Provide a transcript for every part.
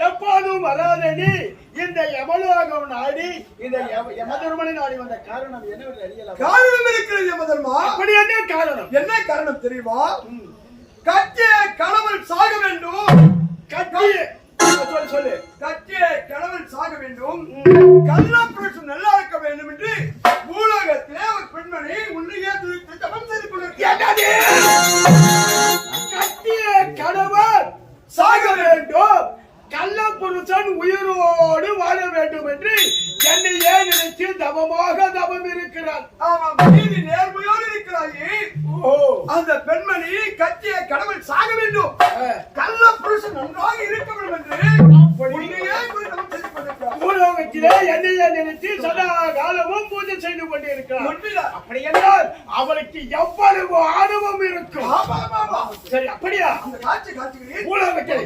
எப்போதும் வராதடி இந்த யமலோகம் நாடி இந்த யமதர்மனை நாடி வந்த காரணம் என்ன அறியலாம். காரணம் இருக்கிறது யமதர்மா. அப்படி என்ன காரணம்? என்ன காரணம் தெரியுமா? கட்டிய கணவன் சாக வேண்டும். சொல்லு. கட்டிய கணவன் சாக வேண்டும், கள்ளப்புருஷன் நல்லா இருக்க வேண்டும் என்று பூலோகத்திலே ஒரு பெண்மணி உன்னையே துதித்து தபம் செய்து கொண்டிருக்கிறார். கட்டிய கணவன் சாக வேண்டும், கள்ளப்புருஷன் உயிரோடு வாழ வேண்டும் என்று என்னையே நினைத்து தவம் இருக்கிறார். நீதி நேர்மையோடு இருக்கிறாயே. அந்த பெண்மணி கட்டிய கணவன் சாக வேண்டும், கள்ளப்புருஷன் நன்றாக இருக்க வேண்டும் என்று பூலோகத்திலே என்னையே நினைத்து சதா காலமும் பூஜை செய்து கொண்டிருக்கிறார். அப்படி என்றால் அவளுக்கு எவ்வளவு ஆணவம் இருக்கும். சரி, அப்படியா? அந்த காட்சி காட்சிகளில் பூலோகத்தில்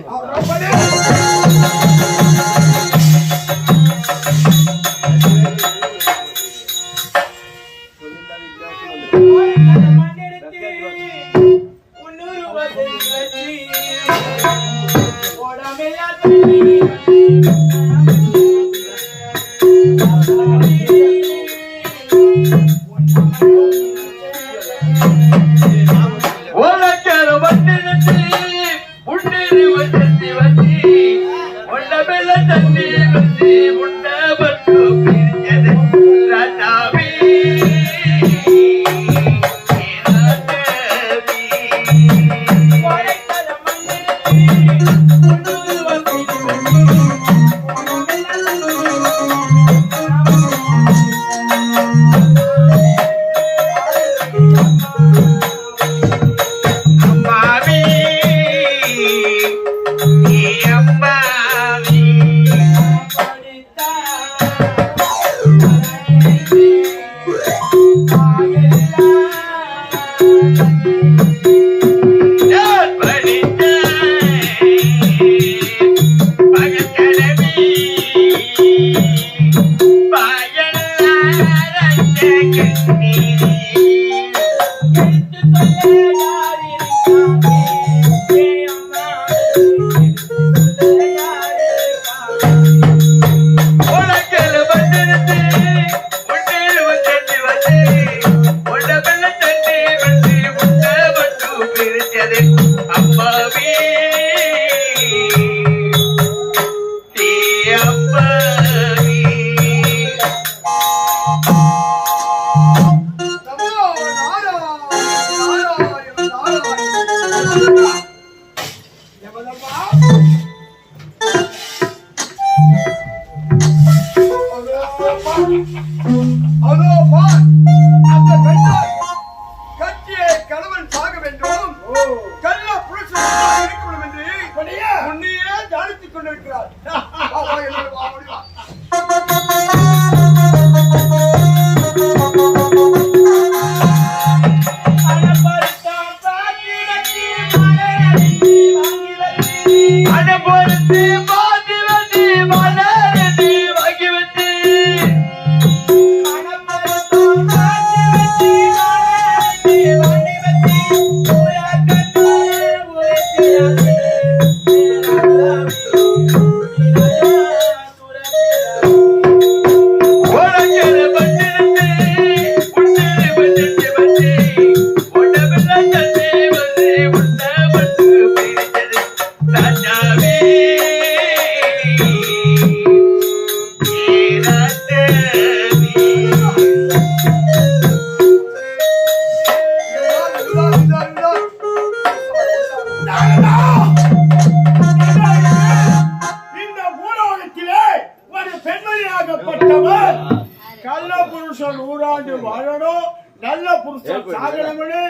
கள்ளப்புருஷன் ஊராண்டு வாழணும், நல்ல புருஷன் சாகனம்னு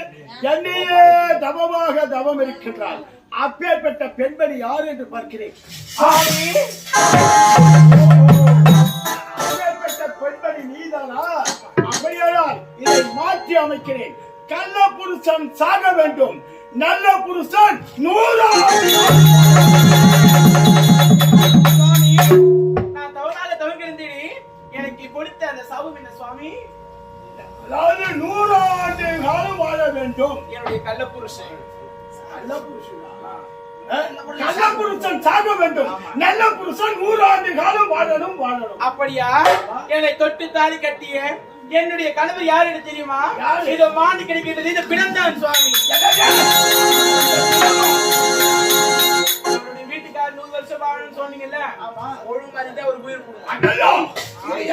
என்னையே தவமாக தவம் இருக்கின்றார். அப்பேற்பட்ட பெண்மணி யார் என்று பார்க்கிறேன். அப்பேற்பட்ட பெண்மணி நீதானா? அப்படியானால் இதை மாற்றி அமைக்கிறேன். கள்ள புருஷன் சாக வேண்டும், நல்ல புருஷன் 100 நல்ல புருஷனா? நல்ல புருஷன் சாக வேண்டும். நல்ல புருஷன் 100 ஆண்டு காலம் வாழணும். அப்படியா? என்னை தொட்டு தாலி கட்டிய என்னுடைய கணவர் யார் என்று தெரியுமா? யாரு? இதோ மாண்டு கிடைக்கிறது இந்த பிணம்தான் சுவாமி. அவருடைய வீட்டுக்காரர் 100 வருஷம் வாழணும்னு சொன்னீங்கல்ல, ஒழுங்கு மாதிரி ஒரு உயிர்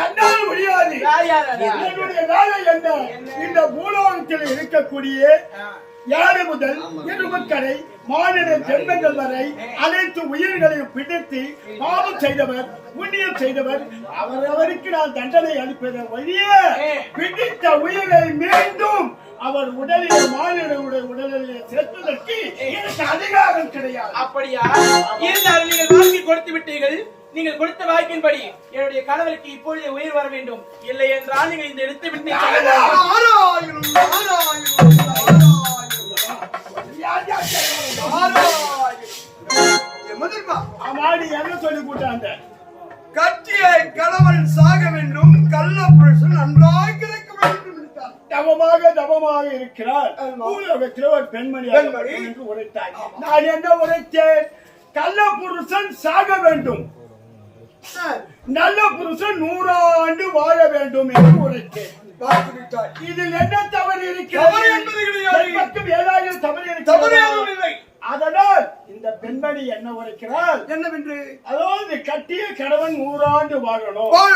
என்னால் முடியாது. யார் அது? என்னுடைய வேலை என்ன? இந்த பூலோகத்தில் இருக்கக்கூடிய யாரு முதல் எருமக்கரை மாநில ஜென்மங்கள் வரை அனைத்து உயிர்களையும் பிடித்து பாவம் செய்தவர் புண்ணியம் செய்தவர் அவரவருக்கு நான் தண்டனை அளிப்பதை வழியே பிடித்த உயிரை மீண்டும் அவர் உடலிலே மாநிலனுடைய உடலிலே சேர்ப்பதற்கு எனக்கு அதிகாரம் கிடையாது. அப்படியா? இருந்தாலும் நீங்கள் வாங்கி கொடுத்து விட்டீர்கள். நீங்கள் கொடுத்த வாக்கின்படி என்னுடைய கணவருக்கு இப்பொழுதே உயிர் வர வேண்டும். இல்லை என்றால் நீங்கள் இந்த எடுத்து விட்டு என்ன சொல்லி கூட்டாங்க? கட்டிய கணவன் சாக வேண்டும், கள்ள புருஷன் நன்றாக கிடைக்க வேண்டும். தவமாக இருக்கிறார். பூலோகத்தில் ஒரு பெண்மணி என்று உரைத்தார். நான் என்ன உரைத்தேன்? கள்ள புருஷன் சாக வேண்டும், நல்ல புருஷன் 100 ஆண்டு வாழ வேண்டும் என்று உரைத்தேன். இதில் என்ன தவறு இருக்கிறது? தவறு இல்லை. அதனால் இந்த பெண்மணி என்ன உரைக்கிறார்? என்னவென்று? அதாவது கட்டிய கணவன் 100 ஆண்டு வாழ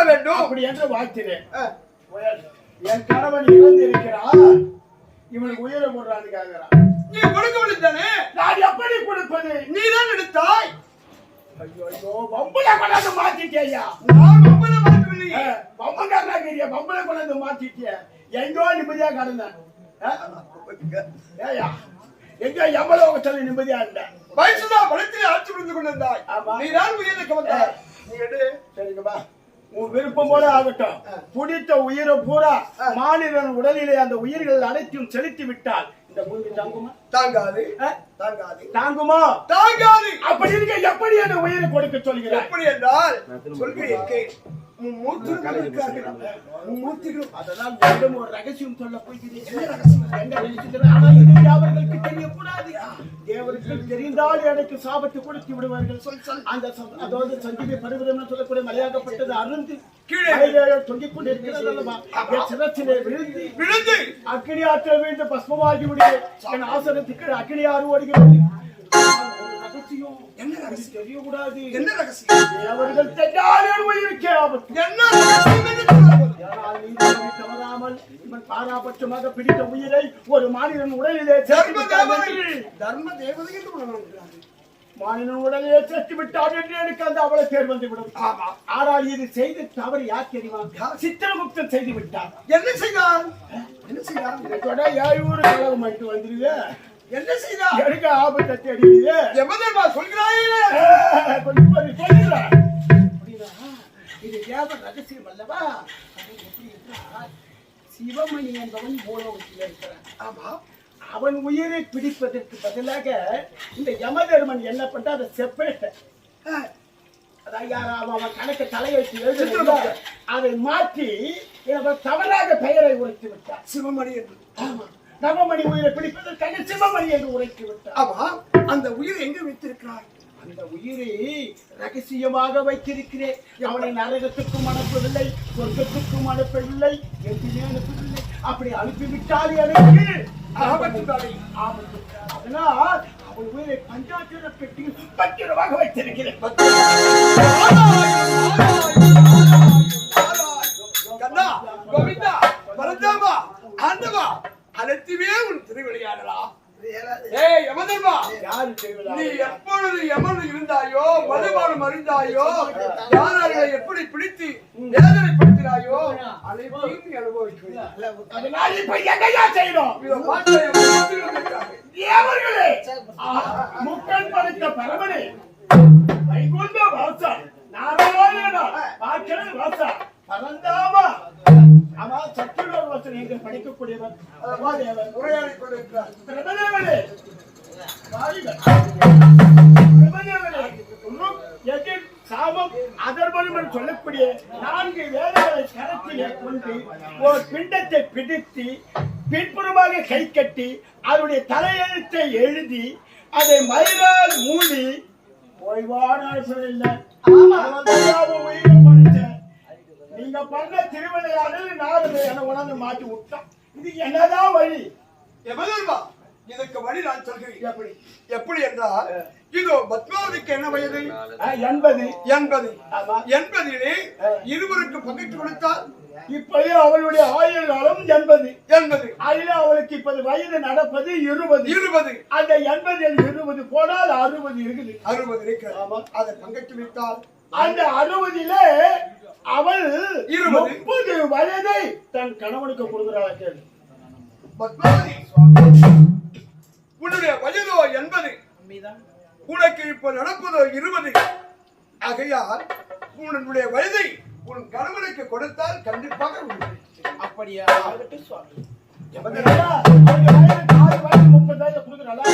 வேண்டும் அப்படி என்று வாழ்த்தினேன். என் கணவன் இறந்து இருக்கிறார், இவனுக்கு உயிரை போடுறான்னு கேட்கிறான். நீ கொடுக்கவில்லை தானே? நான் எப்படி கொடுப்பது? நீதான் எடுத்தாய். ஐயோ பம்புல கொண்டாந்து மாத்திட்டியா? நான் பம்புல மாத்தவில்லை. பம்புக்காரனாகிறியா? பம்புல கொண்டாந்து மாத்திட்டியா? எங்கோ நிம்மதியா கடந்தேன். எங்க எவ்வளவு நிம்மதியா இருந்த? வயசுதான் வளர்த்து ஆட்சி புரிந்து கொண்டிருந்தாய். நீதான் உயிருக்கு வந்தாய். நீ எடு. சரிங்கப்பா, உன் விருப்பம் போல ஆகட்டும். பிடித்த உயிரை பூரா மாநிலன் உடலிலே அந்த உயிர்கள் அனைத்தையும் செலுத்தி விட்டால் இந்த பூமி தாங்குமா? தாங்காது. தாங்குமா? தாங்காது. அப்படி இருக்க எப்படி அந்த உயிரை கொடுக்க சொல்கிறார்? எப்படி என்றால் சொல்கிறேன். அதனால் ஒரு ரகசியம் சொல்ல போகிறேன். அவர்களுக்கு தெரியக்கூடாது. தேவருக்கு தெரிந்தால் எனக்கு சாபத்தை கொடுத்து விடுவார்கள். அந்த அதாவது சஞ்சீவி பருவதம் சொல்லக்கூடிய மலையாகப்பட்டது அருந்து கீழே தொங்கிக் கொண்டிருக்கிறது. சிரத்திலே விழுந்து அக்கினி ஆற்றல் வீழ்ந்து பஸ்மமாகி விடுகிறது. என் ஆசனத்துக்கு அக்கினி ஆறு ஓடுகிறது. என்ன ரகசியம்? தெரியக்கூடாது. என்ன ரகசியம்? அவர்கள் தெரியாத உயிருக்கே ஆபத்து. என்ன ரகசியம்? தவறாமல் இவன் பாராபட்சமாக பிடித்த உயிரை ஒரு மாநிலன் உடலிலே தர்ம தேவதை என்று மாநிலன் உடலிலே சேர்த்து விட்டார் என்று எனக்கு அந்த அவளை பேர் வந்துவிடும். ஆனால் இது செய்து தவறு யார் தெரியுமா? சித்திரகுப்தன் செய்து விட்டார். என்ன செய்தார்? இதோட 700 கலகம் ஆயிட்டு வந்துருது. என்ன செய்தா? எனக்கு ஆபத்தை தெரியுது. எமதர்மா சொல்கிறாயே. கொஞ்சம் சொல்லுறேன். இது தேவ ரகசியம் அல்லவா? சிவமணி என்பவன் பூலோகத்தில் இருக்கிறான். ஆமா. அவன் உயிரை பிடிப்பதற்கு பதிலாக இந்த யமதர்மன் என்ன பண்ற அதை செப்பரேட் அவன் கணக்கு தலையெழுத்து எழுத அதை மாற்றி தவறாக பெயரை உரைத்து விட்டார். சிவமணி என்று. ஆமா, நவமணி உயிரை பிடிப்பதற்காக சிவமணி என்று உரைத்து விட்டார். ஆமா. அந்த உயிரை எங்க வைத்திருக்கிறார்? அந்த உயிரை ரகசியமாக வைத்திருக்கிறேன். அவனை நரகத்துக்கும் அனுப்பவில்லை, சொர்க்கத்துக்கும் அனுப்பவில்லை, எதுவுமே அனுப்பவில்லை. அப்படி அனுப்பிவிட்டால் எனக்கு ஆபத்து. அதனால் அவன் உயிரை பஞ்சாட்சர பெட்டியில் பத்திரமாக வைத்திருக்கிறேன். கண்ணா, கோவிந்தா, பரந்தாமா, ஆண்டவா, அனைத்துமே உன் திருவிளையாடலாம். ஏய் யமதர்மா, நீ எப்பொழுது யமன் இருந்தாயோ, மதுபானம் அறிந்தாயோ, யாரை எப்படி பிடித்து வேதனைப்படுத்தினாயோ அனைத்தையும் நீ அனுபவிக்கிறாய். அதனால் இப்ப என்னையா செய்யணும்? தேவர்களே, முக்கன் படைத்த பரமனே, வைகுண்ட வாசா, நாராயணா, பாக்கல வாசா, பரந்தாமா, அவன் சத்துருவ வாசன் என்று படிக்கக்கூடியவர் உரையாடி கொண்டிருக்கிறார். பிரபலவனே, சாபம் அதர்மனம் என்று சொல்லக்கூடிய 4 வேதங்களை கரத்திலே கொண்டு ஒரு பிண்டத்தை பிடித்து பின்புறமாக கை கட்டி அதனுடைய தலையெழுத்தை எழுதி அதை மயிலால் மூடி ஓய்வான இல்லை. நீங்க பண்ண திருவிளையாடல் நாடு என உணர்ந்து மாற்றி விட்டான். இதுக்கு என்னதான் வழி? எவ்வளவு இதற்கு வழி நான் சொல்கிறேன். எப்படி எப்படி என்றால் இதோ பத்மாவதிக்கு என்ன வயது? 80. 80 இருவருக்கு பங்கிட்டு கொடுத்தால் இப்போது அவளுடைய ஆயுள் காலம் 80. அதில் அவளுக்கு இப்போது வயது நடப்பது 20. அந்த 80 20 போனால் 60 இருக்குது. 60 இருக்கிறது. அதை பங்கிட்டு விட்டால் அந்த 60ல அவள் 30 வயதை தன் கணவனுக்கு கொடுக்கிறாள். கேள்வி பத்மாவதி, உன்னுடைய வயதோ 80, உனக்கு இப்ப நடப்பதோ 20. ஆகையால் உன்னுடைய வயதை உன் கணவனுக்கு கொடுத்தால் கண்டிப்பாக அப்படியா? சுவாமி, 30 கொடுக்கிறாளா?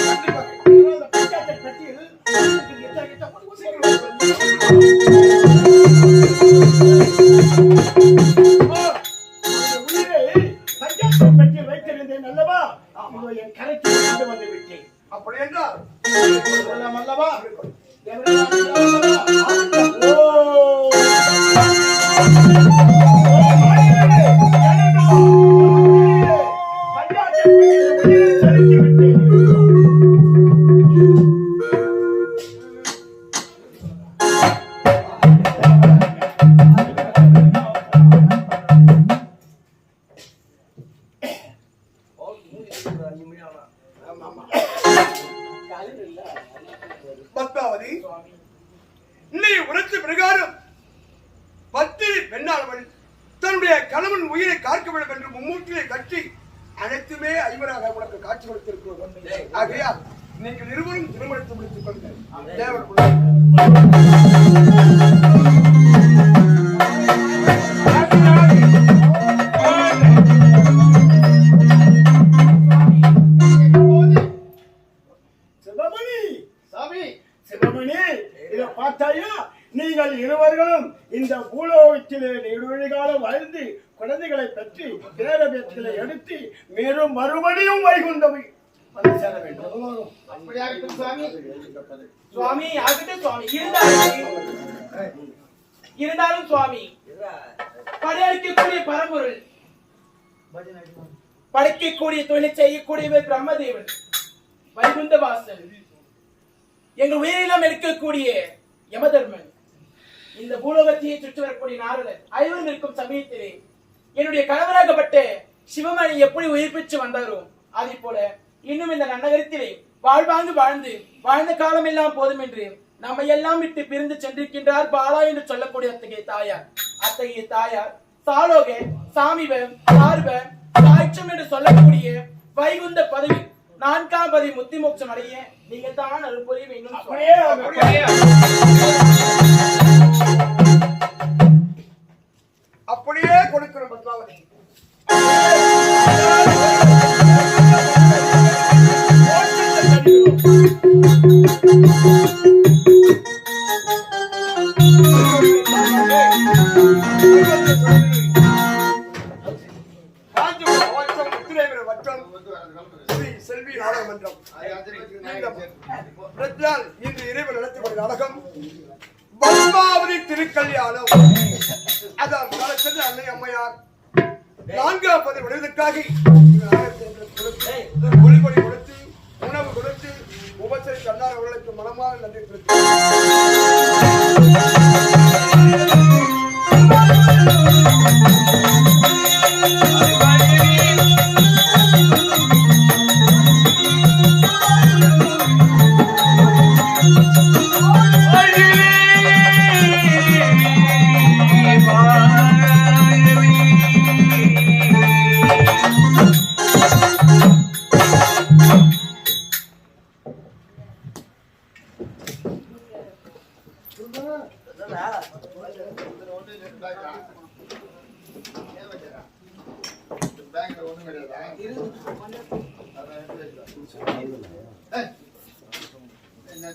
வைத்திருந்தேன் அல்லவா? என் கரைக்கு வந்து விட்டேன். அப்படி என்றால் அல்லவா? பத்மாவதி, நீ உரைத்த பிரகாரம் பத்திரி பெண்ணாளவள் தன்னுடைய கணவன் உயிரை காக்க வேண்டும் என்று மும்மூர்த்தியை கட்டி அனைத்துமே ஐவராக உனக்கு காட்சி கொடுத்திருக்கிறோம். ஆகையால் நீங்கள் இருவரும் திருமணத்தை முடித்துக் கொள்ளுங்கள். தேவர் நீங்கள் இருவர்களும் இந்த பூலோகத்திலே நீடுகாலம் வாழ்ந்து குழந்தைகளை பற்றி பேர பேச்சுகளை எடுத்து மேலும் மறுபடியும் வைகுந்தவை வந்து சேர வேண்டும். சுவாமி, இருந்தாலும் சுவாமி, படையளிக்கக்கூடிய பரம்பொருள், படைக்கக்கூடிய தொழிலை செய்யக்கூடியவர் பிரம்மதேவன், வைகுந்த வாசன், எங்கள் உயிரிலம் எடுக்கக்கூடிய யமதர்மன், இந்த பூலோகத்தையே சுற்றி வரக்கூடிய நாரதர், ஐவரும் இருக்கும் சமயத்திலே என்னுடைய கணவராகப்பட்ட சிவமணி எப்படி உயிர் பெற்று வந்தாரோ அதே போல இன்னும் இந்த நன்னகரத்திலே வாழ்வாங்கு வாழ்ந்த காலம் எல்லாம் போதும் என்று நம்மை எல்லாம் விட்டு பிரிந்து சென்றிருக்கின்றார் பாலா என்று சொல்லக்கூடிய அத்தகைய தாயார் சாலோக சாமிவ சார்ப சாட்சம் என்று சொல்லக்கூடிய வைகுந்த பதவி 4ஆம் பதவி முத்தி மோட்சம் அடைய நீங்கள் தான் அருள் புரிய வேண்டும். அப்படியே கொடுக்கிறோம் பத்மாவதி. செல்வி நாடகமன்றம் இன்று இரவு நடத்தக்கூடிய நாடகம் பத்மாவதி திருக்கல்யாணம். அதான் காலத்தில் அன்னை அம்மையார் 4ஆம் பதவி விடுவதற்காக ஒளிபொடி கொடுத்து உணவு கொடுத்து உபசரி கண்டார். அவர்களுக்கு மனமாக நன்றி என்ன